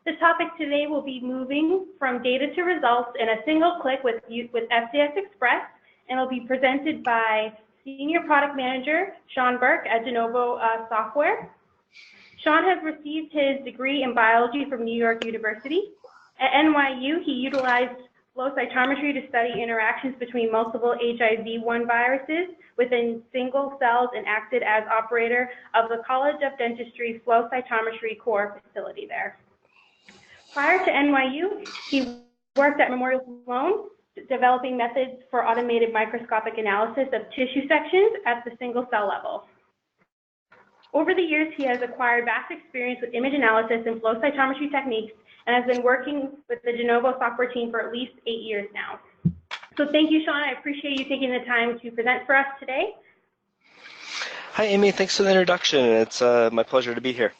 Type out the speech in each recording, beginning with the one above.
The topic today will be moving from data to results in a single click with FCS Express, and will be presented by Senior Product Manager Sean Burke at Genovo Software. Sean has received his degree in biology from New York University. At NYU, he utilized flow cytometry to study interactions between multiple HIV-1 viruses within single cells and acted as operator of the College of Dentistry flow cytometry core facility there. Prior to NYU, he worked at Memorial Sloan, developing methods for automated microscopic analysis of tissue sections at the single cell level. Over the years, he has acquired vast experience with image analysis and flow cytometry techniques, and has been working with the Genovo software team for at least 8 years now. So thank you, Sean. I appreciate you taking the time to present for us today. Hi, Amy. Thanks for the introduction. It's my pleasure to be here.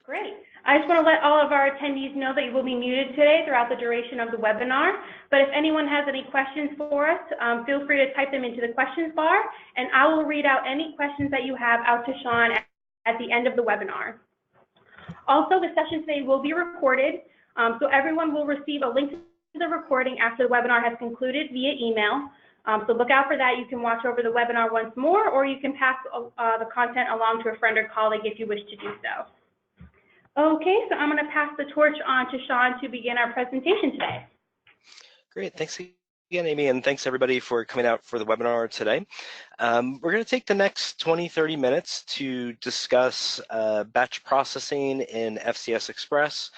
Great. I just want to let all of our attendees know that you will be muted today throughout the duration of the webinar. But if anyone has any questions for us, feel free to type them into the questions bar, and I will read out any questions that you have out to Sean at the end of the webinar. Also, the session today will be recorded, so everyone will receive a link to the recording after the webinar has concluded via email. So look out for that. You can watch over the webinar once more, or you can pass the content along to a friend or colleague if you wish to do so. Okay, so I'm going to pass the torch on to Sean to begin our presentation today. Great, thanks again, Amy, and thanks everybody for coming out for the webinar today. We're going to take the next 20-30 minutes to discuss batch processing in FCS Express.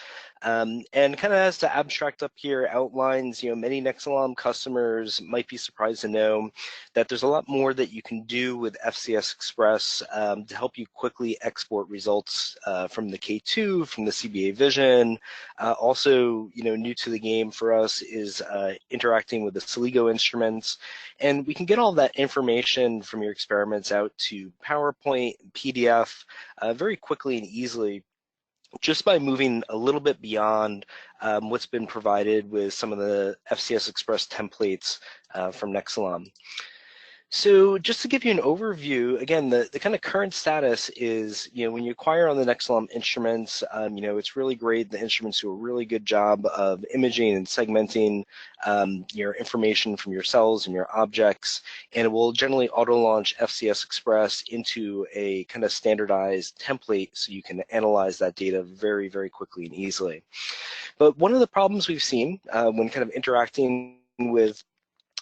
And kind of as the abstract up here outlines, many Nexcelom customers might be surprised to know that there's a lot more that you can do with FCS Express to help you quickly export results from the K2, from the CBA Vision. Also, new to the game for us is interacting with the Celigo instruments, and we can get all that information from your experiments out to PowerPoint, PDF very quickly and easily, just by moving a little bit beyond what's been provided with some of the FCS Express templates from Nexcelom. So just to give you an overview, again, the kind of current status is, when you acquire on the Nexcelom instruments, it's really great. The instruments do a really good job of imaging and segmenting your information from your cells and your objects, and it will generally auto-launch FCS Express into a kind of standardized template so you can analyze that data very, very quickly and easily. But one of the problems we've seen when kind of interacting with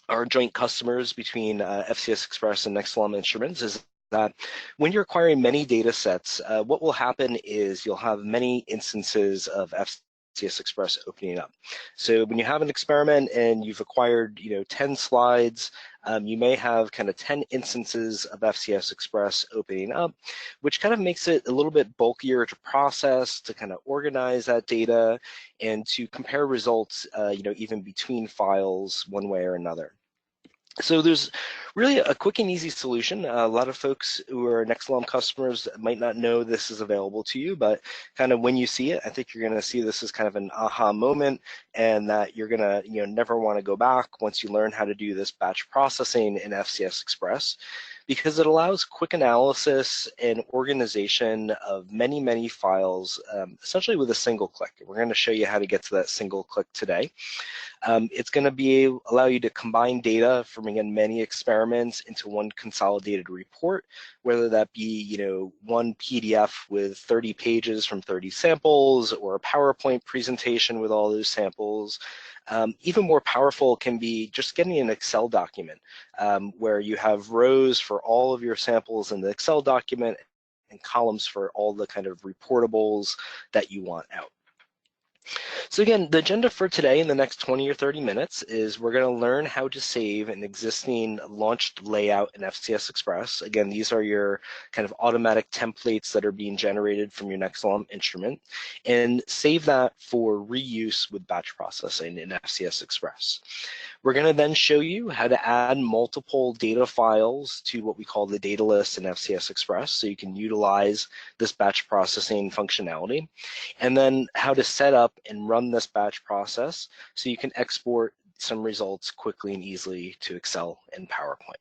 our joint customers between FCS Express and Nexcelom instruments is that when you're acquiring many data sets, what will happen is you'll have many instances of FCS Express opening up. So when you have an experiment and you've acquired 10 slides, you may have kind of 10 instances of FCS Express opening up, which kind of makes it a little bit bulkier to process, to kind of organize that data, and to compare results even between files one way or another. So there's really a quick and easy solution. A lot of folks who are Nexcelom customers might not know this is available to you, but kind of when you see it, I think you're going to see this as kind of an aha moment, and that you're going to never want to go back once you learn how to do this batch processing in FCS Express, because it allows quick analysis and organization of many, many files, essentially with a single click. We're going to show you how to get to that single click today. It's going to allow you to combine data from, again, many experiments into one consolidated report, whether that be, one PDF with 30 pages from 30 samples, or a PowerPoint presentation with all those samples. Even more powerful can be just getting an Excel document where you have rows for all of your samples in the Excel document and columns for all the kind of reportables that you want out. So again, the agenda for today in the next 20 or 30 minutes is we're going to learn how to save an existing launched layout in FCS Express. Again, these are your kind of automatic templates that are being generated from your Nexcelom instrument, and save that for reuse with batch processing in FCS Express. We're going to then show you how to add multiple data files to what we call the data list in FCS Express, so you can utilize this batch processing functionality, and then how to set up and run this batch process so you can export some results quickly and easily to Excel and PowerPoint.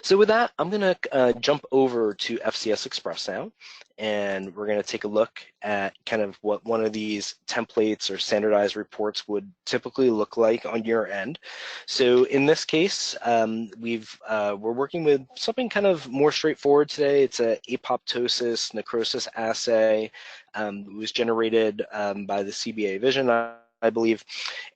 So with that, I'm going to jump over to FCS Express now, and we're going to take a look at kind of what one of these templates or standardized reports would typically look like on your end. So in this case, we're working with something kind of more straightforward today. It's a apoptosis necrosis assay. It was generated by the CBA Vision, I believe.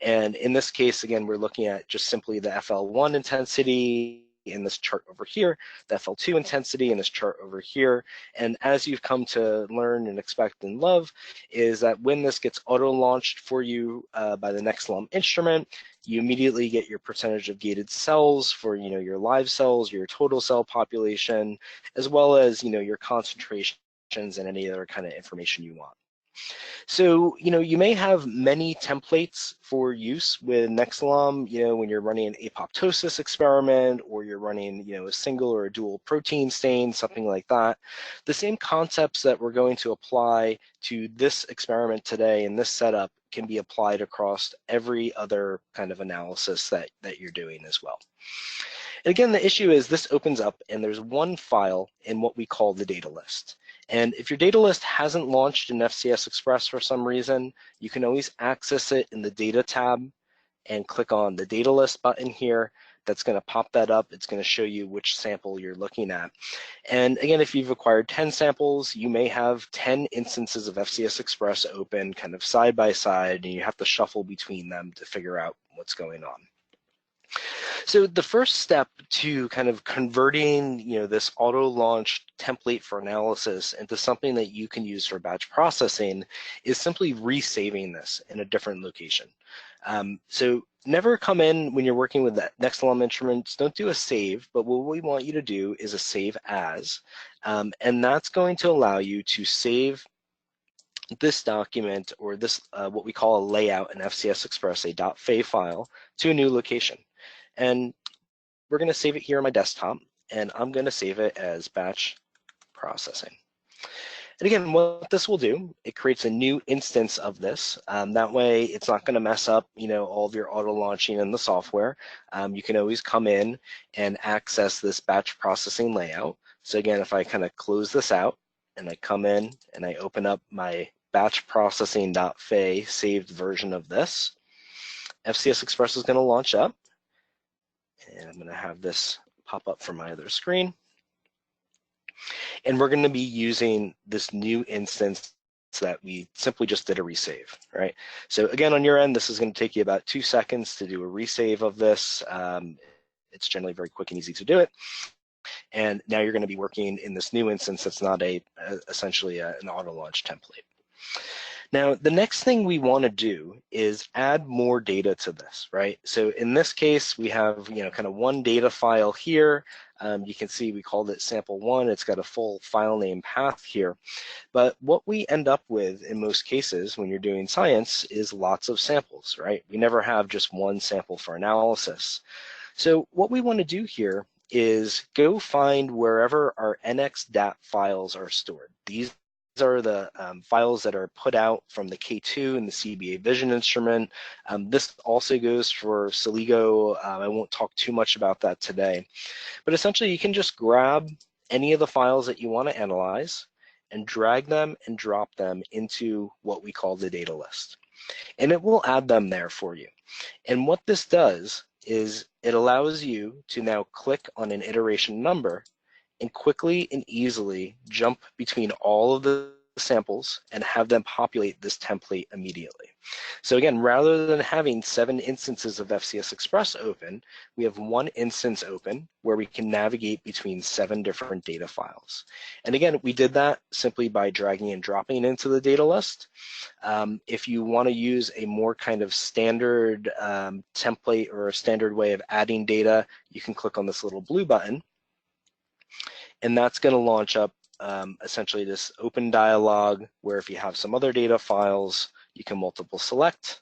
And in this case, again, we're looking at just simply the FL1 intensity in this chart over here, the FL2 intensity in this chart over here. And as you've come to learn and expect and love, is that when this gets auto-launched for you by the Nexcelom instrument, you immediately get your percentage of gated cells for your live cells, your total cell population, as well as your concentrations and any other kind of information you want. So, you may have many templates for use with Nexcelom, when you're running an apoptosis experiment or you're running, a single or a dual protein stain, something like that. The same concepts that we're going to apply to this experiment today in this setup can be applied across every other kind of analysis that you're doing as well. And again, the issue is this opens up and there's one file in what we call the data list. And if your data list hasn't launched in FCS Express for some reason, you can always access it in the data tab and click on the data list button here. That's going to pop that up. It's going to show you which sample you're looking at. And again, if you've acquired 10 samples, you may have 10 instances of FCS Express open kind of side by side, and you have to shuffle between them to figure out what's going on. So the first step to kind of converting, this auto-launched template for analysis into something that you can use for batch processing is simply resaving this in a different location. So never come in when you're working with the Nexcelom instruments, don't do a save, but what we want you to do is a save as, and that's going to allow you to save this document or this, what we call a layout in FCS Express, a .fav file, to a new location. And we're going to save it here on my desktop, and I'm going to save it as batch processing. And again, what this will do, it creates a new instance of this. That way, it's not going to mess up, all of your auto launching in the software. You can always come in and access this batch processing layout. So again, if I kind of close this out and I come in and I open up my batch processing.fa saved version of this, FCS Express is going to launch up. And I'm going to have this pop up from my other screen. And we're going to be using this new instance that we simply just did a resave, right? So again, on your end, this is going to take you about 2 seconds to do a resave of this. It's generally very quick and easy to do it. And now you're going to be working in this new instance that's not essentially an auto launch template. Now, the next thing we want to do is add more data to this, right? So in this case, we have, kind of one data file here. You can see we called it sample one. It's got a full file name path here. But what we end up with in most cases when you're doing science is lots of samples, right? We never have just one sample for analysis. So what we want to do here is go find wherever our NX.dat files are stored. These are the files that are put out from the K2 and the CBA Vision instrument. This also goes for Celigo. I won't talk too much about that today. But essentially, you can just grab any of the files that you want to analyze and drag them and drop them into what we call the data list. And it will add them there for you. And what this does is it allows you to now click on an iteration number and quickly and easily jump between all of the samples and have them populate this template immediately. So again, rather than having 7 instances of FCS Express open, we have one instance open where we can navigate between 7 different data files. And again, we did that simply by dragging and dropping into the data list. If you want to use a more kind of standard template or a standard way of adding data, you can click on this little blue button. And that's going to launch up essentially this open dialog where if you have some other data files, you can multiple select.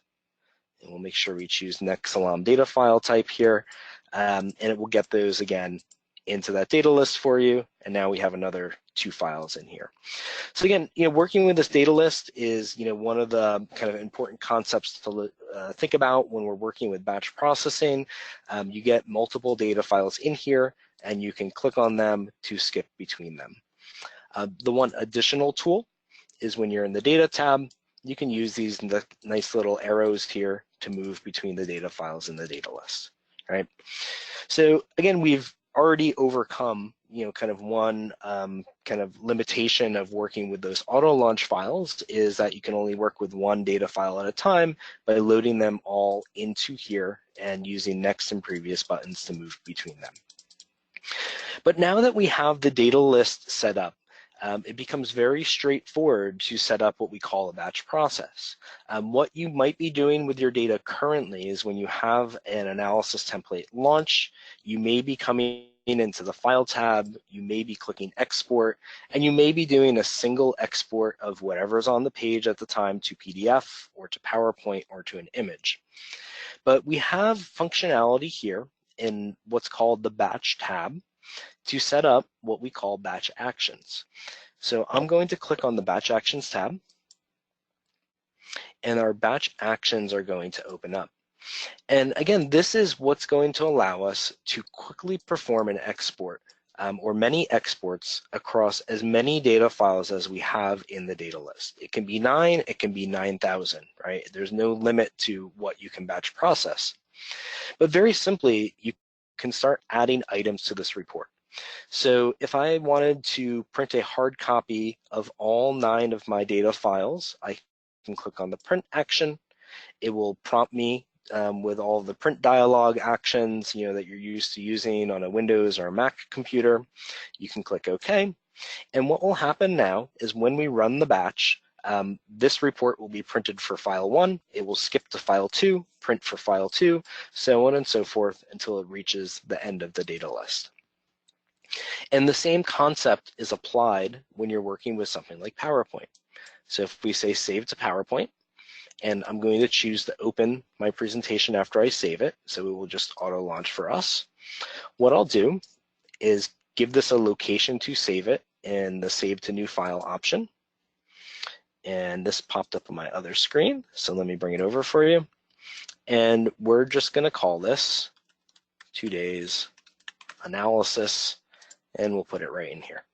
And we'll make sure we choose Nexcelom data file type here. And it will get those again into that data list for you, and now we have another 2 files in here. So again, working with this data list is, one of the kind of important concepts to think about when we're working with batch processing. You get multiple data files in here, and you can click on them to skip between them. The one additional tool is when you're in the data tab, you can use these nice little arrows here to move between the data files in the data list, right? So again, we've already overcome, kind of one kind of limitation of working with those auto launch files is that you can only work with one data file at a time by loading them all into here and using next and previous buttons to move between them. But now that we have the data list set up, it becomes very straightforward to set up what we call a batch process. What you might be doing with your data currently is when you have an analysis template launch, you may be coming into the File tab, you may be clicking Export, and you may be doing a single export of whatever's on the page at the time to PDF or to PowerPoint or to an image. But we have functionality here in what's called the Batch tab to set up what we call batch actions. So I'm going to click on the Batch Actions tab, and our batch actions are going to open up. And again, this is what's going to allow us to quickly perform an export or many exports across as many data files as we have in the data list. It can be 9, it can be 9,000, right? There's no limit to what you can batch process. But very simply, you can start adding items to this report. So if I wanted to print a hard copy of all 9 of my data files, I can click on the print action. It will prompt me with all the print dialog actions, that you're used to using on a Windows or a Mac computer. You can click OK. And what will happen now is when we run the batch, this report will be printed for file 1, it will skip to file 2, print for file 2, so on and so forth until it reaches the end of the data list. And the same concept is applied when you're working with something like PowerPoint. So if we say save to PowerPoint, and I'm going to choose to open my presentation after I save it, so it will just auto launch for us. What I'll do is give this a location to save it in the save to new file option. And this popped up on my other screen, so let me bring it over for you. And we're just going to call this today's analysis, and we'll put it right in here.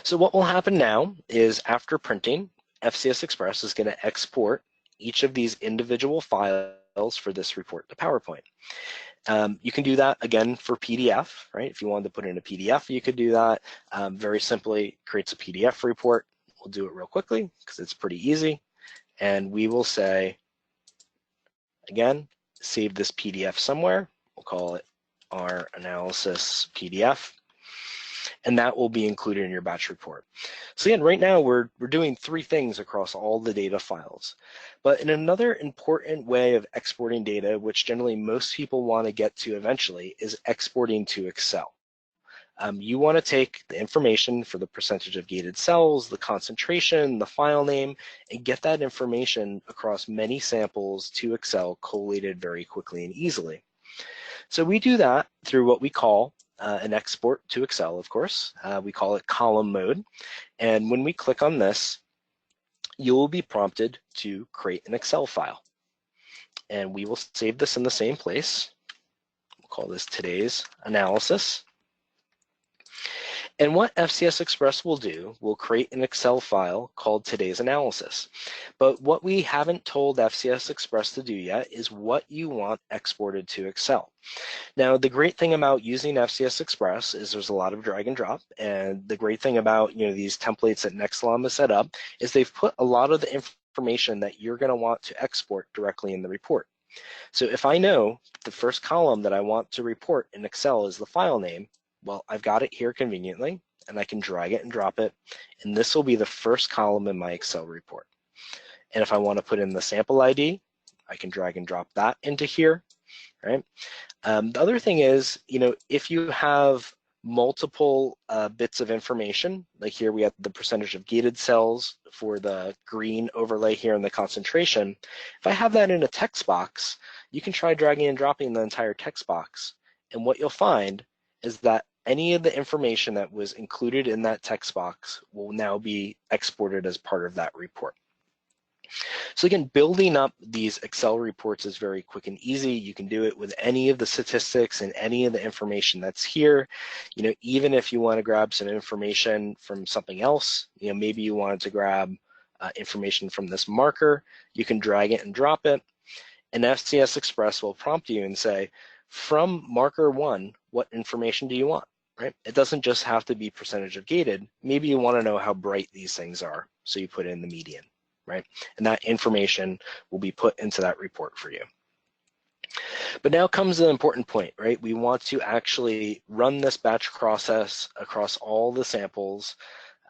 So what will happen now is after printing, FCS Express is going to export each of these individual files for this report to PowerPoint. You can do that again for PDF, right? If you wanted to put in a PDF, you could do that. Very simply creates a PDF report. We'll do it real quickly because it's pretty easy. And we will say, again, save this PDF somewhere. We'll call it our analysis PDF. And that will be included in your batch report. So again, right now we're doing 3 things across all the data files. But in another important way of exporting data, which generally most people want to get to eventually, is exporting to Excel. You want to take the information for the percentage of gated cells, the concentration, the file name, and get that information across many samples to Excel collated very quickly and easily. So we do that through what we call an export to Excel, of course. We call it column mode. And when we click on this, you will be prompted to create an Excel file. And we will save this in the same place. We'll call this today's analysis. And what FCS Express will do, we'll create an Excel file called today's analysis. But what we haven't told FCS Express to do yet is what you want exported to Excel. Now, the great thing about using FCS Express is there's a lot of drag and drop. And the great thing about these templates that Nexcelom has set up is they've put a lot of the information that you're going to want to export directly in the report. So if I know the first column that I want to report in Excel is the file name, well, I've got it here conveniently, and I can drag it and drop it, and this will be the first column in my Excel report. And if I want to put in the sample ID, I can drag and drop that into here, right? The other thing is, if you have multiple bits of information, like here we have the percentage of gated cells for the green overlay here in the concentration, if I have that in a text box, you can try dragging and dropping the entire text box, and what you'll find is that any of the information that was included in that text box will now be exported as part of that report. So again, building up these Excel reports is very quick and easy. You can do it with any of the statistics and any of the information that's here. You know, even if you want to grab some information from something else, you know, maybe you wanted to grab information from this marker, you can drag it and drop it, and FCS Express will prompt you and say, from marker 1, what information do you want? Right? It doesn't just have to be percentage of gated. Maybe you want to know how bright these things are, so you put in the median, right? And that information will be put into that report for you. But now comes the important point, right? We want to actually run this batch process across all the samples.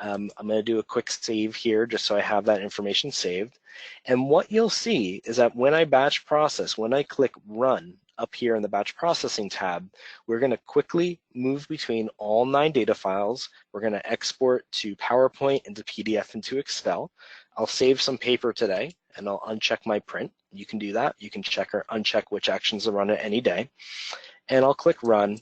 I'm going to do a quick save here just so I have that information saved. And what you'll see is that when I batch process, when I click run up here in the batch processing tab, we're going to quickly move between all 9 data files. We're going to export to PowerPoint, into PDF, into Excel. I'll save some paper today and I'll uncheck my print. You can do that. You can check or uncheck which actions are run at any day. And I'll click run,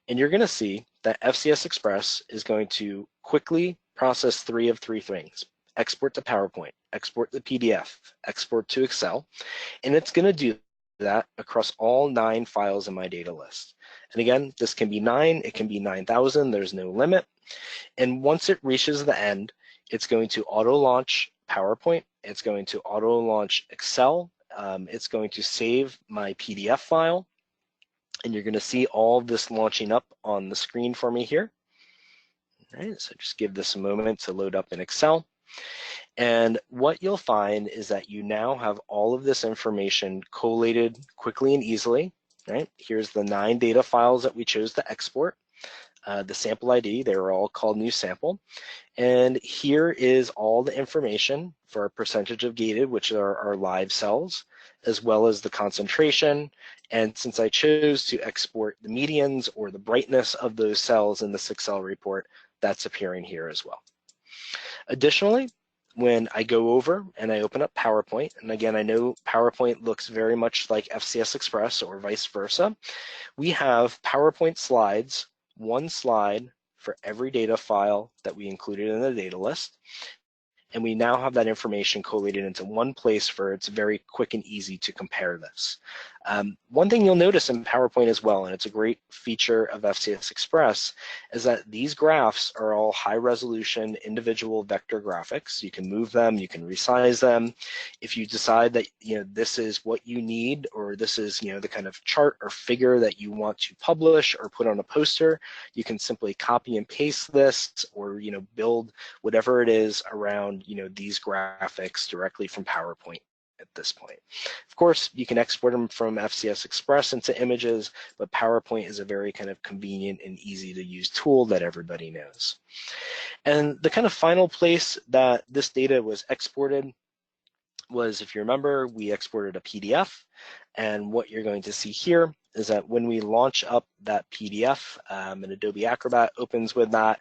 and you're going to see that FCS Express is going to quickly process 3 of 3 things: export to PowerPoint, export to PDF, export to Excel, and it's going to do that across all 9 files in my data list. And again, this can be 9, it can be 9,000, there's no limit. And once it reaches the end, it's going to auto-launch PowerPoint, it's going to auto-launch Excel, it's going to save my PDF file, and you're going to see all of this launching up on the screen for me here. All right, so just give this a moment to load up in Excel. And what you'll find is that you now have all of this information collated quickly and easily, right? Here's the 9 data files that we chose to export. The sample ID, they were all called new sample. And here is all the information for our percentage of gated, which are our live cells, as well as the concentration. And since I chose to export the medians or the brightness of those cells in this Excel report, that's appearing here as well. Additionally, when I go over and I open up PowerPoint, and again, I know PowerPoint looks very much like FCS Express or vice versa, we have PowerPoint slides, 1 slide for every data file that we included in the data list. And we now have that information collated into one place for it's very quick and easy to compare this. One thing you'll notice in PowerPoint as well, and it's a great feature of FCS Express, is that these graphs are all high resolution individual vector graphics. You can move them, you can resize them. If you decide that this is what you need, or this is the kind of chart or figure that you want to publish or put on a poster, you can simply copy and paste this, or build whatever it is around these graphics directly from PowerPoint at this point. Of course, you can export them from FCS Express into images, but PowerPoint is a very kind of convenient and easy to use tool that everybody knows. And the kind of final place that this data was exported was, if you remember, we exported a PDF, and what you're going to see here is that when we launch up that PDF, and Adobe Acrobat opens with that,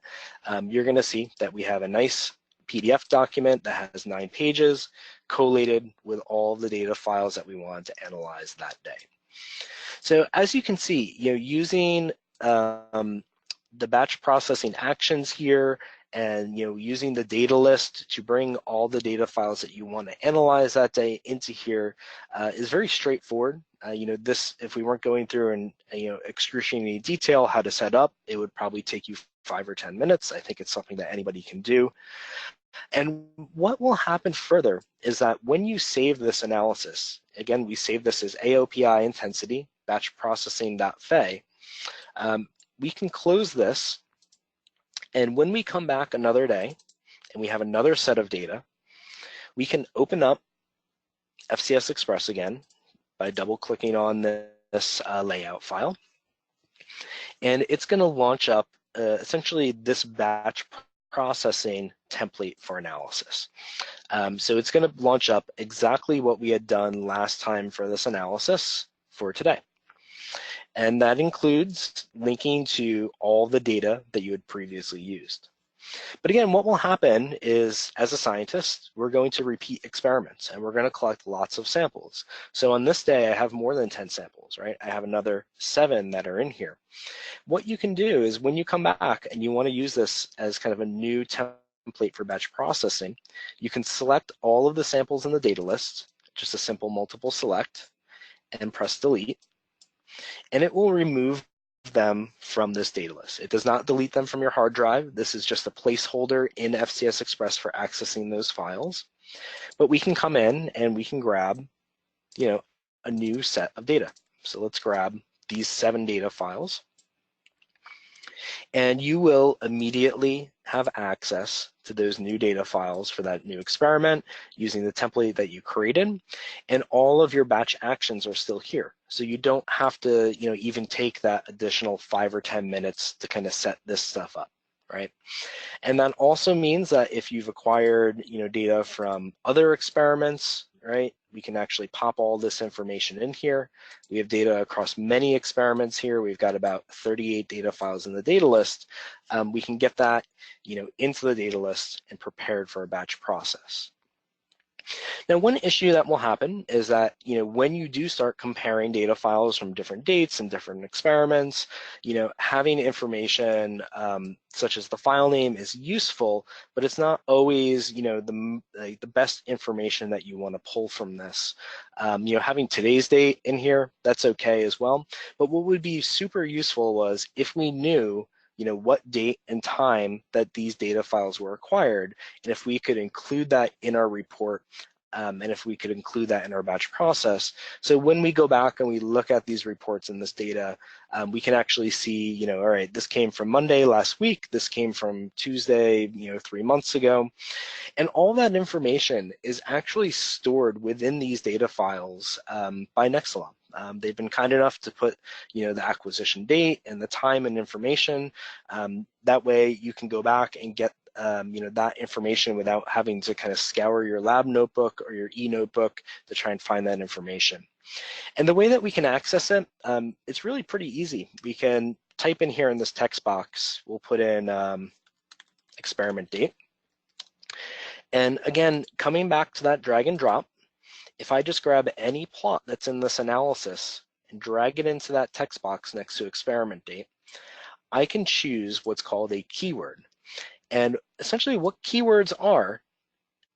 you're going to see that we have a nice PDF document that has 9 pages collated with all the data files that we wanted to analyze that day. So as you can see, using the batch processing actions here, and using the data list to bring all the data files that you want to analyze that day into here is very straightforward. This, if we weren't going through in excruciating detail how to set up, it would probably take you 5 or 10 minutes. I think it's something that anybody can do. And what will happen further is that when you save this analysis, again, we save this as AOPI intensity, batch processing.fe, we can close this. And when we come back another day and we have another set of data, we can open up FCS Express again by double-clicking on this layout file. And it's going to launch up essentially this batch processing template for analysis. So it's going to launch up exactly what we had done last time for this analysis for today. And that includes linking to all the data that you had previously used. But again, what will happen is, as a scientist, we're going to repeat experiments and we're going to collect lots of samples. So on this day, I have more than 10 samples, right? I have another 7 that are in here. What you can do is when you come back and you want to use this as kind of a new template for batch processing, you can select all of the samples in the data list, just a simple multiple select, and press delete, and it will remove them from this data list. It does not delete them from your hard drive. This is just a placeholder in FCS Express for accessing those files. But we can come in and we can grab, a new set of data. So let's grab these 7 data files. And you will immediately have access to those new data files for that new experiment using the template that you created, and all of your batch actions are still here. So you don't have to, even take that additional 5 or 10 minutes to kind of set this stuff up, right? And that also means that if you've acquired, data from other experiments, right, we can actually pop all this information in here. We have data across many experiments here. We've got about 38 data files in the data list. We can get that, into the data list and prepared for a batch process. Now, one issue that will happen is that, when you do start comparing data files from different dates and different experiments, having information such as the file name is useful, but it's not always, the best information that you want to pull from this. Having today's date in here, that's okay as well. But what would be super useful was if we knew what date and time that these data files were acquired, and if we could include that in our report, and if we could include that in our batch process. So when we go back and we look at these reports and this data, we can actually see, all right, this came from Monday last week, this came from Tuesday, 3 months ago. And all that information is actually stored within these data files by Nexcelom. They've been kind enough to put, the acquisition date and the time and information. That way you can go back and get, that information without having to kind of scour your lab notebook or your e-notebook to try and find that information. And the way that we can access it, it's really pretty easy. We can type in here in this text box, we'll put in experiment date. And again, coming back to that drag and drop, if I just grab any plot that's in this analysis and drag it into that text box next to experiment date, I can choose what's called a keyword. And essentially what keywords are,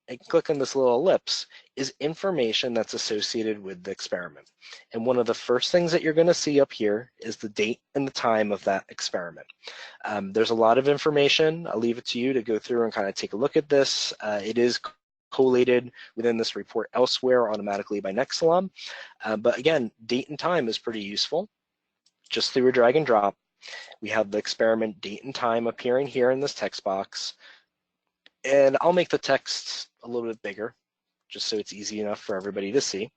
I click on this little ellipse, is information that's associated with the experiment. And one of the first things that you're going to see up here is the date and the time of that experiment. There's a lot of information. I'll leave it to you to go through and kind of take a look at this. It is collated within this report elsewhere automatically by Nexcelom. But again, date and time is pretty useful. Just through a drag and drop, we have the experiment date and time appearing here in this text box. And I'll make the text a little bit bigger, just so it's easy enough for everybody to see.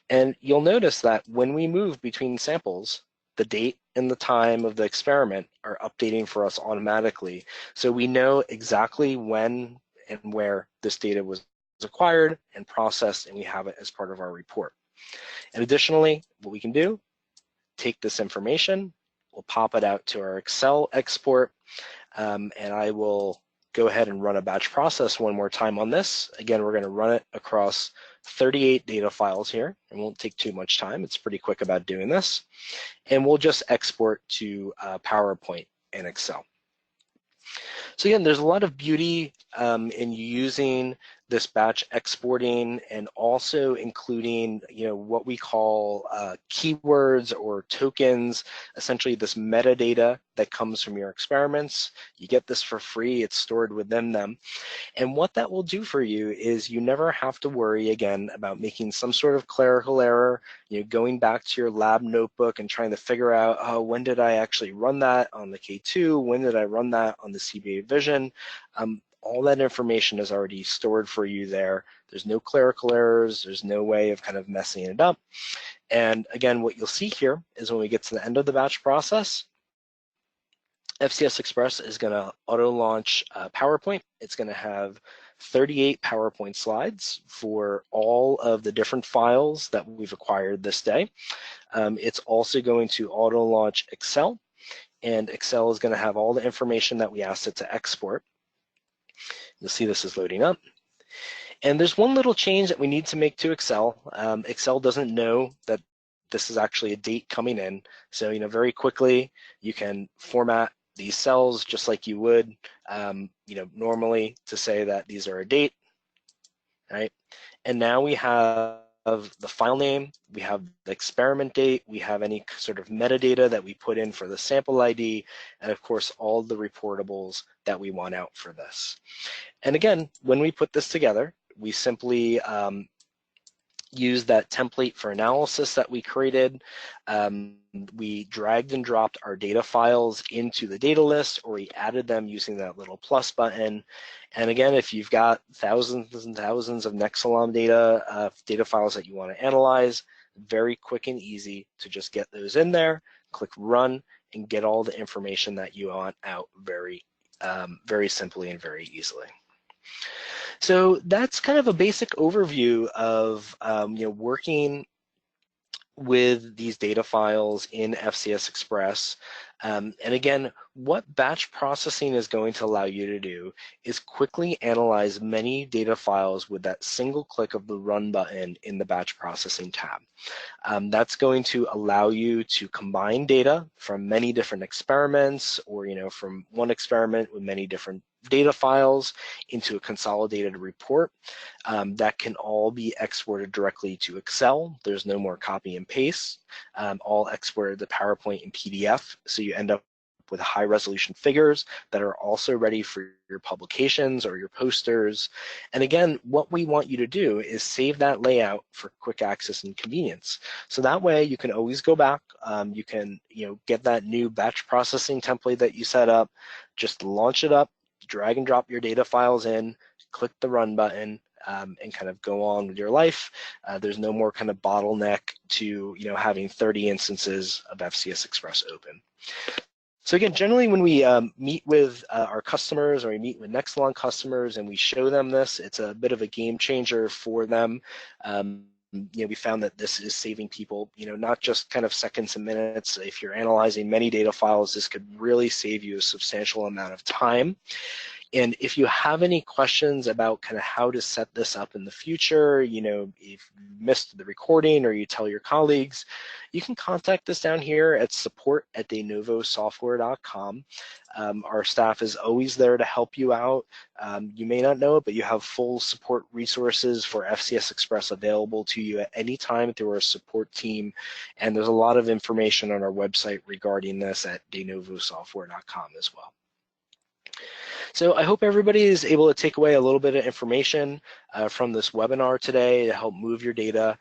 And you'll notice that when we move between samples, the date and the time of the experiment are updating for us automatically. So we know exactly when and where this data was acquired and processed, and we have it as part of our report. And additionally, what we can do, take this information, we'll pop it out to our Excel export, and I will go ahead and run a batch process one more time on this. Again, we're going to run it across 38 data files here. It won't take too much time. It's pretty quick about doing this. And we'll just export to PowerPoint and Excel. So again, there's a lot of beauty in using this batch exporting and also including, what we call keywords or tokens, essentially this metadata that comes from your experiments. You get this for free, it's stored within them. And what that will do for you is you never have to worry again about making some sort of clerical error, going back to your lab notebook and trying to figure out, oh, when did I actually run that on the K2? When did I run that on the CBA Vision? All that information is already stored for you there. There's no clerical errors. There's no way of kind of messing it up. And again, what you'll see here is when we get to the end of the batch process, FCS Express is going to auto-launch PowerPoint. It's going to have 38 PowerPoint slides for all of the different files that we've acquired this day. It's also going to auto-launch Excel, and Excel is going to have all the information that we asked it to export. You'll see this is loading up. And there's one little change that we need to make to Excel. Excel doesn't know that this is actually a date coming in. So, very quickly, you can format these cells just like you would, normally to say that these are a date, right? And now we have the file name, we have the experiment date, we have any sort of metadata that we put in for the sample ID, and of course, all the reportables that we want out for this. And again, when we put this together, we simply use that template for analysis that we created. We dragged and dropped our data files into the data list, or we added them using that little plus button. And again, if you've got thousands and thousands of Nexcelom data files that you want to analyze, very quick and easy to just get those in there, click run, and get all the information that you want out very simply and very easily. So that's kind of a basic overview of working with these data files in FCS Express. And again, what batch processing is going to allow you to do is quickly analyze many data files with that single click of the Run button in the Batch Processing tab. That's going to allow you to combine data from many different experiments, or from one experiment with many different data files into a consolidated report that can all be exported directly to Excel. There's no more copy and paste, all exported to PowerPoint and PDF, so you end up with high resolution figures that are also ready for your publications or your posters. And again, what we want you to do is save that layout for quick access and convenience. So that way you can always go back, you can get that new batch processing template that you set up, just launch it up, drag and drop your data files in, click the run button, and kind of go on with your life. There's no more kind of bottleneck to having 30 instances of FCS Express open. So again, generally when we meet with our customers, or we meet with Nexcelom customers and we show them this, it's a bit of a game changer for them. We found that this is saving people, not just kind of seconds and minutes. If you're analyzing many data files, this could really save you a substantial amount of time. And if you have any questions about kind of how to set this up in the future, if you missed the recording or you tell your colleagues, you can contact us down here at support@denovosoftware.com. Our staff is always there to help you out. You may not know it, but you have full support resources for FCS Express available to you at any time through our support team. And there's a lot of information on our website regarding this at denovosoftware.com as well. So I hope everybody is able to take away a little bit of information from this webinar today to help move your data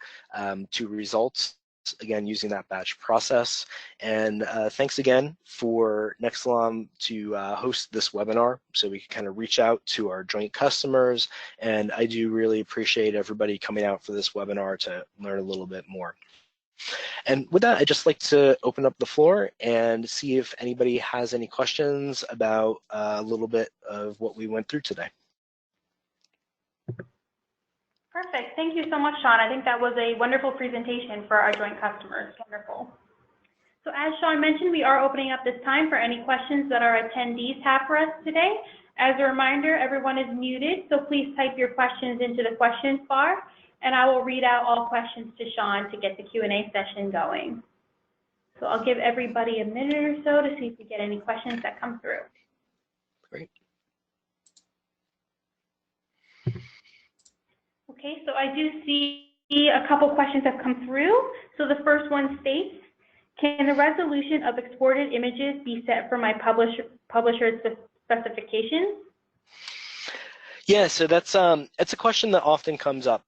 to results, again, using that batch process. And thanks again for Nexcelom to host this webinar so we can kind of reach out to our joint customers. And I do really appreciate everybody coming out for this webinar to learn a little bit more. And with that, I'd just like to open up the floor and see if anybody has any questions about a little bit of what we went through today. Perfect. Thank you so much, Sean. I think that was a wonderful presentation for our joint customers. Wonderful. So as Sean mentioned, we are opening up this time for any questions that our attendees have for us today. As a reminder, everyone is muted, so please type your questions into the questions bar, and I will read out all questions to Sean to get the Q&A session going. So I'll give everybody a minute or so to see if we get any questions that come through. Great. Okay, so I do see a couple questions have come through. So the first one states, can the resolution of exported images be set for my publisher's specifications? Yeah, so that's it's a question that often comes up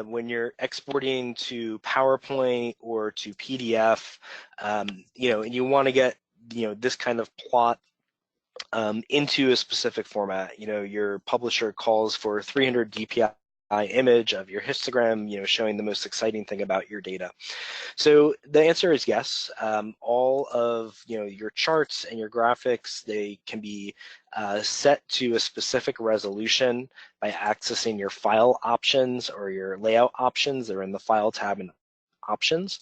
when you're exporting to PowerPoint or to PDF, and you want to get this kind of plot into a specific format. Your publisher calls for 300 DPI image of your histogram, showing the most exciting thing about your data. So the answer is yes. All of your charts and your graphics, they can be set to a specific resolution by accessing your file options or your layout options. They're in the file tab and options.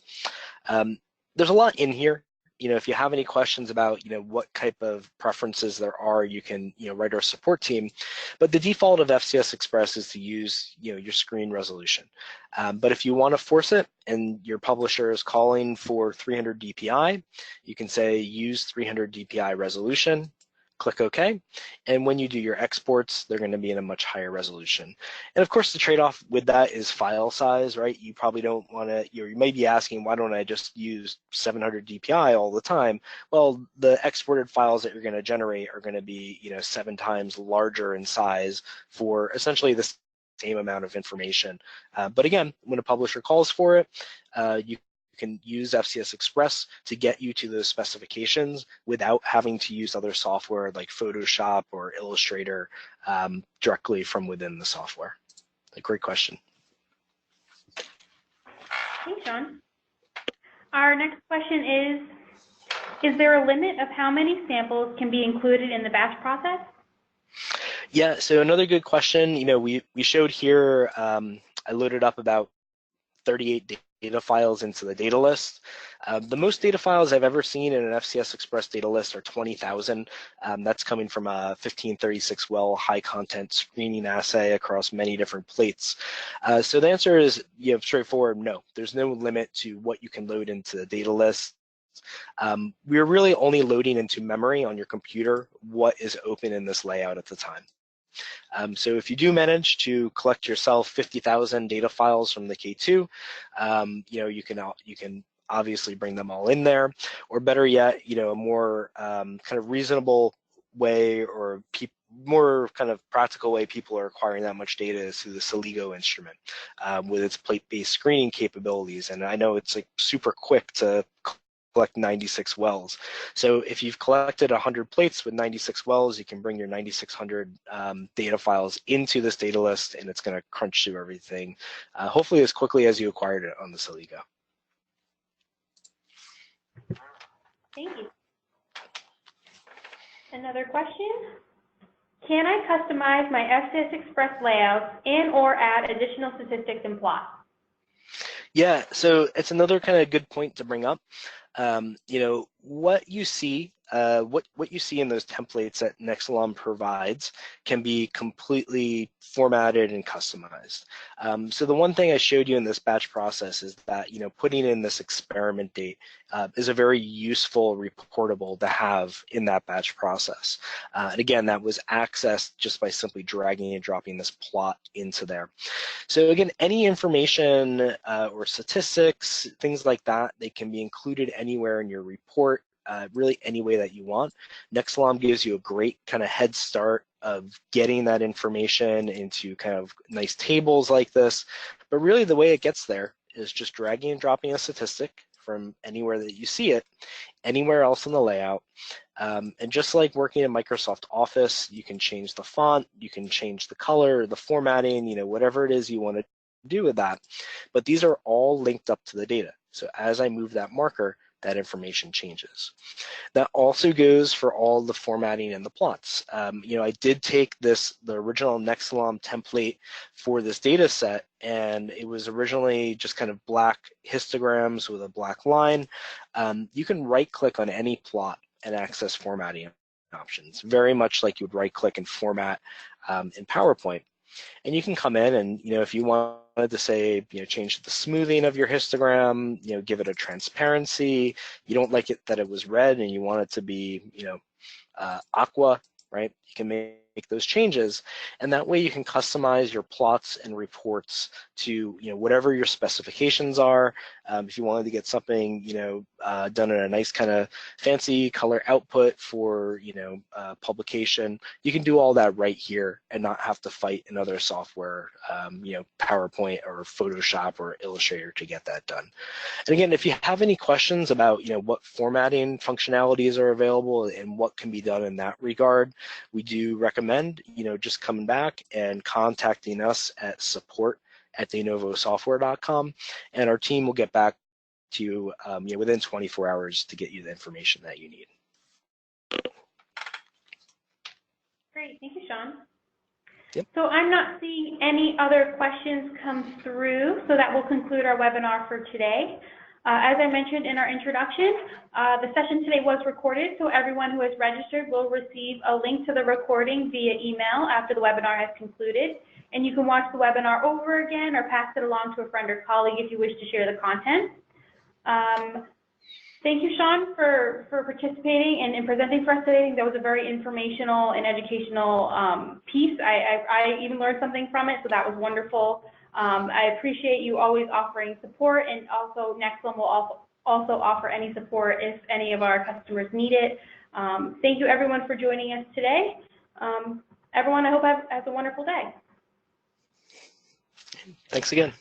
There's a lot in here. if you have any questions about, what type of preferences there are, you can, write our support team. But the default of FCS Express is to use, your screen resolution. But if you want to force it and your publisher is calling for 300 DPI, you can say use 300 DPI resolution, click OK, and when you do your exports, they're going to be in a much higher resolution. And of course, the trade-off with that is file size, right? You probably don't want to, you may be asking, why don't I just use 700 DPI all the time? Well, the exported files that you're going to generate are going to be, 7 times larger in size for essentially the same amount of information. But again, when a publisher calls for it, you can use FCS Express to get you to those specifications without having to use other software like Photoshop or Illustrator directly from within the software. A great question. Thanks, Sean. Our next question is there a limit of how many samples can be included in the batch process? Yeah, so another good question. We showed here, I loaded up about 38 data files into the data list. The most data files I've ever seen in an FCS Express data list are 20,000. That's coming from a 1536 well high content screening assay across many different plates. So the answer is straightforward, no. There's no limit to what you can load into the data list. We're really only loading into memory on your computer what is open in this layout at the time. So if you do manage to collect yourself 50,000 data files from the K2, you can obviously bring them all in there, or better yet, a more kind of reasonable way or more kind of practical way people are acquiring that much data is through the Celigo instrument with its plate-based screening capabilities. And I know it's like super quick to collect 96 wells. So if you've collected 100 plates with 96 wells, you can bring your 9,600 data files into this data list, and it's going to crunch through everything, hopefully as quickly as you acquired it on the Celigo. Thank you. Another question. Can I customize my FCS Express layouts and or add additional statistics and plots? Yeah, so it's another kind of good point to bring up. What you see, what you see in those templates that Nexcelom provides can be completely formatted and customized. So the one thing I showed you in this batch process is that putting in this experiment date is a very useful reportable to have in that batch process. And again, that was accessed just by simply dragging and dropping this plot into there. So again, any information or statistics, things like that, they can be included anywhere in your report, really any way that you want. Nexcelom gives you a great kind of head start of getting that information into kind of nice tables like this. But really the way it gets there is just dragging and dropping a statistic from anywhere that you see it, anywhere else in the layout. And just like working in Microsoft Office, you can change the font, you can change the color, the formatting, whatever it is you want to do with that. But these are all linked up to the data. So as I move that marker, that information changes. That also goes for all the formatting and the plots. I did take the original Nexcelom template for this data set, and it was originally just kind of black histograms with a black line. You can right-click on any plot and access formatting options, very much like you would right-click and format in PowerPoint. And you can come in and, if you wanted to say, change the smoothing of your histogram, give it a transparency, you don't like it that it was red and you want it to be, aqua, right? You can make those changes, and that way you can customize your plots and reports to whatever your specifications are. If you wanted to get something done in a nice kind of fancy color output for publication, you can do all that right here and not have to fight another software, PowerPoint or Photoshop or Illustrator to get that done. And again, if you have any questions about what formatting functionalities are available and what can be done in that regard, we do recommend just coming back and contacting us at support@denovosoftware.com, and our team will get back to you within 24 hours to get you the information that you need. Great, thank you, Sean. Yep. So I'm not seeing any other questions come through, so that will conclude our webinar for today. As I mentioned in our introduction, the session today was recorded, so everyone who has registered will receive a link to the recording via email after the webinar has concluded. And you can watch the webinar over again or pass it along to a friend or colleague if you wish to share the content. Thank you, Sean, for participating and presenting for us today. I think that was a very informational and educational piece. I even learned something from it, so that was wonderful. I appreciate you always offering support, and also Nexcelom will also offer any support if any of our customers need it. Thank you, everyone, for joining us today. Everyone, I hope has a wonderful day. Thanks again.